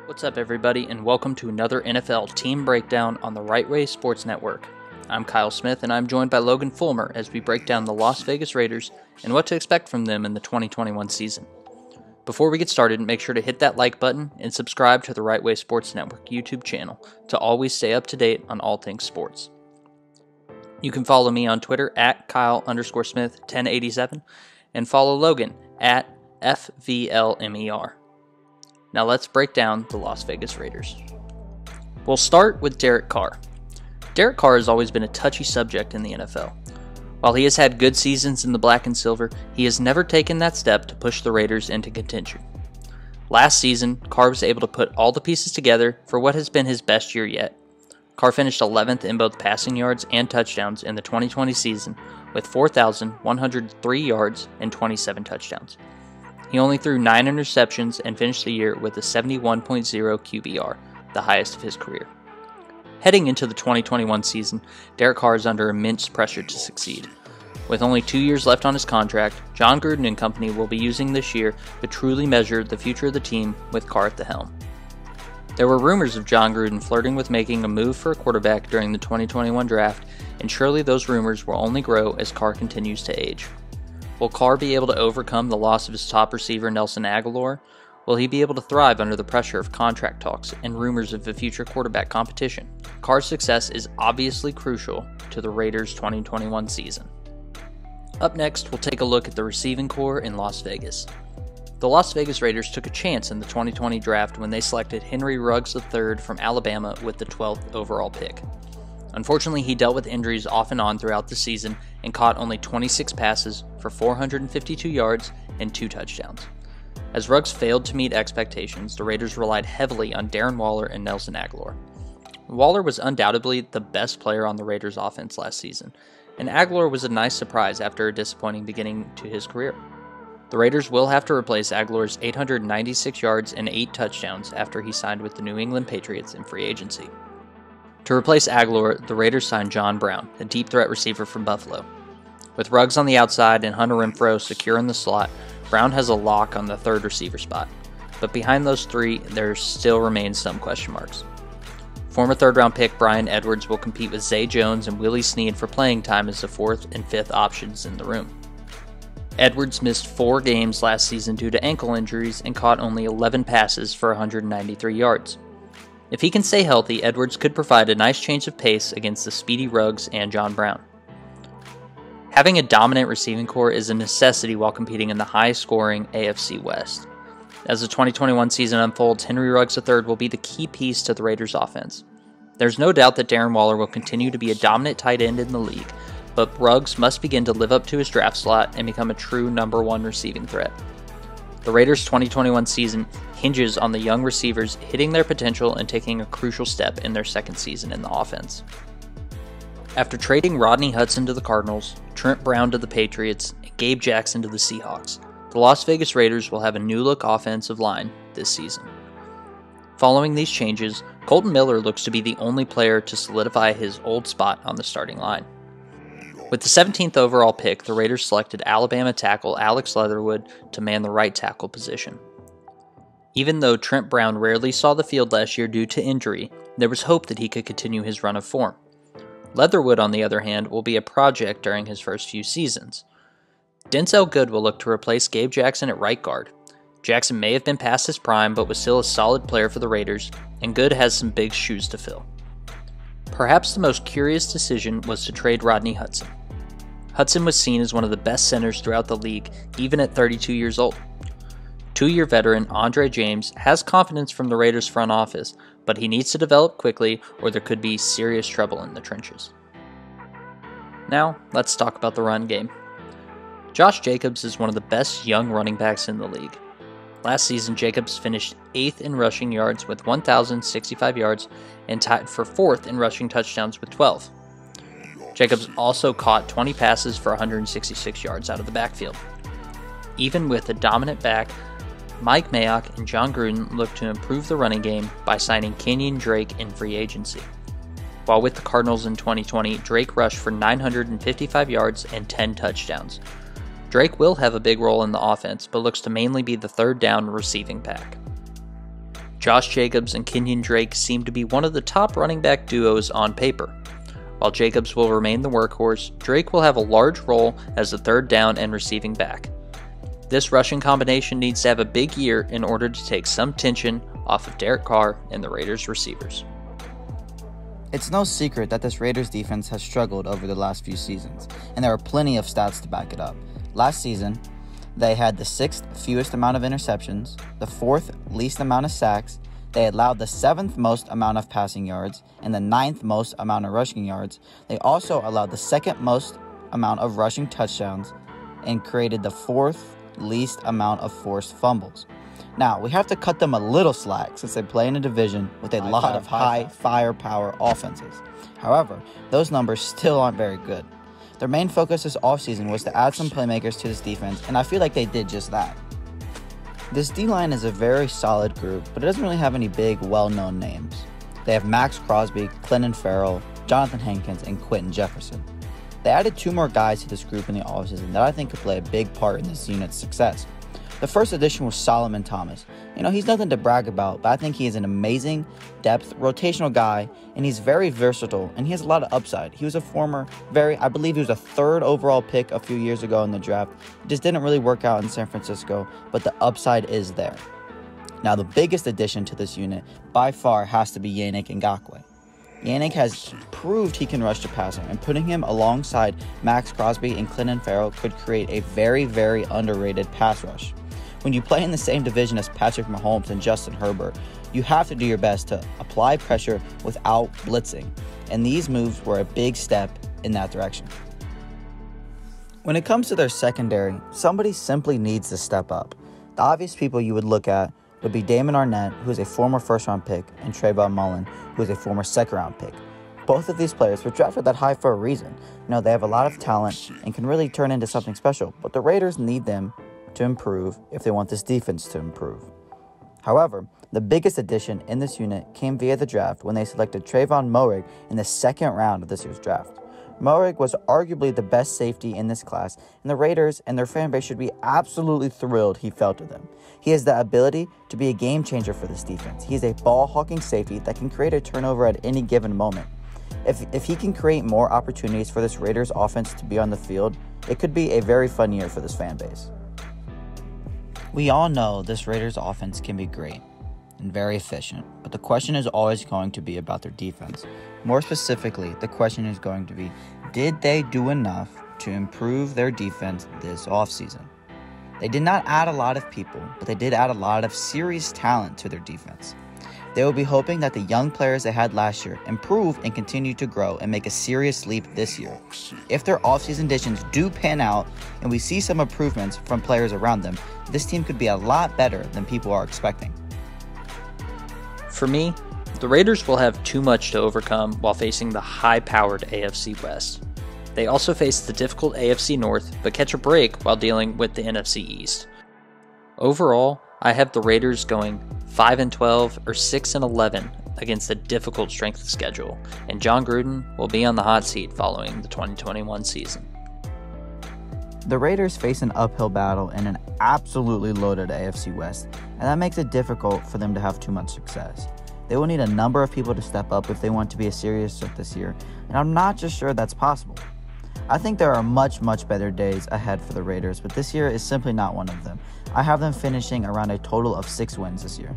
What's up, everybody, and welcome to another NFL team breakdown on the Right Way Sports Network. I'm Kyle Smith, and I'm joined by Logan Fulmer as we break down the Las Vegas Raiders and what to expect from them in the 2021 season. Before we get started, make sure to hit that like button and subscribe to the Right Way Sports Network YouTube channel to always stay up to date on all things sports. You can follow me on Twitter at Kyle_Smith1087 and follow Logan at FVLMER. Now let's break down the Las Vegas Raiders. We'll start with Derek Carr. Derek Carr has always been a touchy subject in the NFL. While he has had good seasons in the black and silver, he has never taken that step to push the Raiders into contention. Last season, Carr was able to put all the pieces together for what has been his best year yet. Carr finished 11th in both passing yards and touchdowns in the 2020 season with 4,103 yards and 27 touchdowns. He only threw 9 interceptions and finished the year with a 71.0 QBR, the highest of his career. Heading into the 2021 season, Derek Carr is under immense pressure to succeed. With only 2 years left on his contract, John Gruden and company will be using this year to truly measure the future of the team with Carr at the helm. There were rumors of John Gruden flirting with making a move for a quarterback during the 2021 draft, and surely those rumors will only grow as Carr continues to age. Will Carr be able to overcome the loss of his top receiver Nelson Agholor? Will he be able to thrive under the pressure of contract talks and rumors of a future quarterback competition? Carr's success is obviously crucial to the Raiders' 2021 season. Up next, we'll take a look at the receiving corps in Las Vegas. The Las Vegas Raiders took a chance in the 2020 draft when they selected Henry Ruggs III from Alabama with the 12th overall pick. Unfortunately, he dealt with injuries off and on throughout the season and caught only 26 passes for 452 yards and 2 touchdowns. As Ruggs failed to meet expectations, the Raiders relied heavily on Darren Waller and Nelson Agholor. Waller was undoubtedly the best player on the Raiders' offense last season, and Agholor was a nice surprise after a disappointing beginning to his career. The Raiders will have to replace Agholor's 896 yards and 8 touchdowns after he signed with the New England Patriots in free agency. To replace Agholor, the Raiders signed John Brown, a deep threat receiver from Buffalo. With Ruggs on the outside and Hunter Renfrow secure in the slot, Brown has a lock on the third receiver spot. But behind those three, there still remains some question marks. Former third-round pick Bryan Edwards will compete with Zay Jones and Willie Snead for playing time as the 4th and 5th options in the room. Edwards missed 4 games last season due to ankle injuries and caught only 11 passes for 193 yards. If he can stay healthy, Edwards could provide a nice change of pace against the speedy Ruggs and John Brown. Having a dominant receiving corps is a necessity while competing in the high-scoring AFC West. As the 2021 season unfolds, Henry Ruggs III will be the key piece to the Raiders' offense. There's no doubt that Darren Waller will continue to be a dominant tight end in the league, but Ruggs must begin to live up to his draft slot and become a true number 1 receiving threat. The Raiders' 2021 season hinges on the young receivers hitting their potential and taking a crucial step in their second season in the offense. After trading Rodney Hudson to the Cardinals, Trent Brown to the Patriots, and Gabe Jackson to the Seahawks, the Las Vegas Raiders will have a new-look offensive line this season. Following these changes, Colton Miller looks to be the only player to solidify his old spot on the starting line. With the 17th overall pick, the Raiders selected Alabama tackle Alex Leatherwood to man the right tackle position. Even though Trent Brown rarely saw the field last year due to injury, there was hope that he could continue his run of form. Leatherwood, on the other hand, will be a project during his first few seasons. Denzel Good will look to replace Gabe Jackson at right guard. Jackson may have been past his prime, but was still a solid player for the Raiders, and Good has some big shoes to fill. Perhaps the most curious decision was to trade Rodney Hudson. Hudson was seen as one of the best centers throughout the league, even at 32 years old. 2-year veteran Andre James has confidence from the Raiders front office, but he needs to develop quickly or there could be serious trouble in the trenches. Now, let's talk about the run game. Josh Jacobs is one of the best young running backs in the league. Last season, Jacobs finished 8th in rushing yards with 1,065 yards and tied for 4th in rushing touchdowns with 12. Jacobs also caught 20 passes for 166 yards out of the backfield. Even with a dominant back, Mike Mayock and John Gruden look to improve the running game by signing Kenyon Drake in free agency. While with the Cardinals in 2020, Drake rushed for 955 yards and 10 touchdowns. Drake will have a big role in the offense, but looks to mainly be the third down receiving back. Josh Jacobs and Kenyon Drake seem to be one of the top running back duos on paper. While Jacobs will remain the workhorse, Drake will have a large role as the third down and receiving back. This rushing combination needs to have a big year in order to take some tension off of Derek Carr and the Raiders receivers. It's no secret that this Raiders defense has struggled over the last few seasons, and there are plenty of stats to back it up. Last season, they had the 6th fewest amount of interceptions, the 4th least amount of sacks, they allowed the 7th most amount of passing yards, and the 9th most amount of rushing yards. They also allowed the 2nd most amount of rushing touchdowns, and created the 4th least amount of forced fumbles. Now, we have to cut them a little slack since they play in a division with a lot of high firepower offenses. However, those numbers still aren't very good. Their main focus this offseason was to add some playmakers to this defense, and I feel like they did just that. This D-line is a very solid group, but it doesn't really have any big, well-known names. They have Max Crosby, Clinton Ferrell, Jonathan Hankins, and Quentin Jefferson. They added 2 more guys to this group in the offseason that I think could play a big part in this unit's success. The first addition was Solomon Thomas. He's nothing to brag about, but I think he is an amazing depth, rotational guy, and he's very versatile, and he has a lot of upside. He was a former, I believe he was a 3rd overall pick a few years ago in the draft. It just didn't really work out in San Francisco, but the upside is there. Now, the biggest addition to this unit, by far, has to be Yannick Ngakoue. Yannick has proved he can rush the passer, and putting him alongside Max Crosby and Clinton Ferrell could create a very, very underrated pass rush. When you play in the same division as Patrick Mahomes and Justin Herbert, you have to do your best to apply pressure without blitzing, and these moves were a big step in that direction. When it comes to their secondary, somebody simply needs to step up. The obvious people you would look at would be Damon Arnett, who is a former first-round pick, and Trayvon Mullen, who is a former second-round pick. Both of these players were drafted that high for a reason. They have a lot of talent and can really turn into something special, but the Raiders need them to improve if they want this defense to improve. However, the biggest addition in this unit came via the draft when they selected Trayvon Moehrig in the 2nd round of this year's draft. Moehrig was arguably the best safety in this class, and the Raiders and their fan base should be absolutely thrilled he fell to them. He has the ability to be a game changer for this defense. He is a ball-hawking safety that can create a turnover at any given moment. If he can create more opportunities for this Raiders offense to be on the field, it could be a very fun year for this fan base. We all know this Raiders offense can be great and very efficient, but the question is always going to be about their defense. More specifically, the question is going to be, did they do enough to improve their defense this offseason? They did not add a lot of people, but they did add a lot of serious talent to their defense. They will be hoping that the young players they had last year improve and continue to grow and make a serious leap this year. If their offseason additions do pan out and we see some improvements from players around them, this team could be a lot better than people are expecting. For me, the Raiders will have too much to overcome while facing the high-powered AFC West. They also face the difficult AFC North, but catch a break while dealing with the NFC East. Overall, I have the Raiders going 5-12 or 6-11 against a difficult strength of schedule, and John Gruden will be on the hot seat following the 2021 season. The Raiders face an uphill battle in an absolutely loaded AFC West, and that makes it difficult for them to have too much success. They will need a number of people to step up if they want to be a serious threat this year, and I'm not just sure that's possible. I think there are much, much better days ahead for the Raiders, but this year is simply not one of them. I have them finishing around a total of 6 wins this year.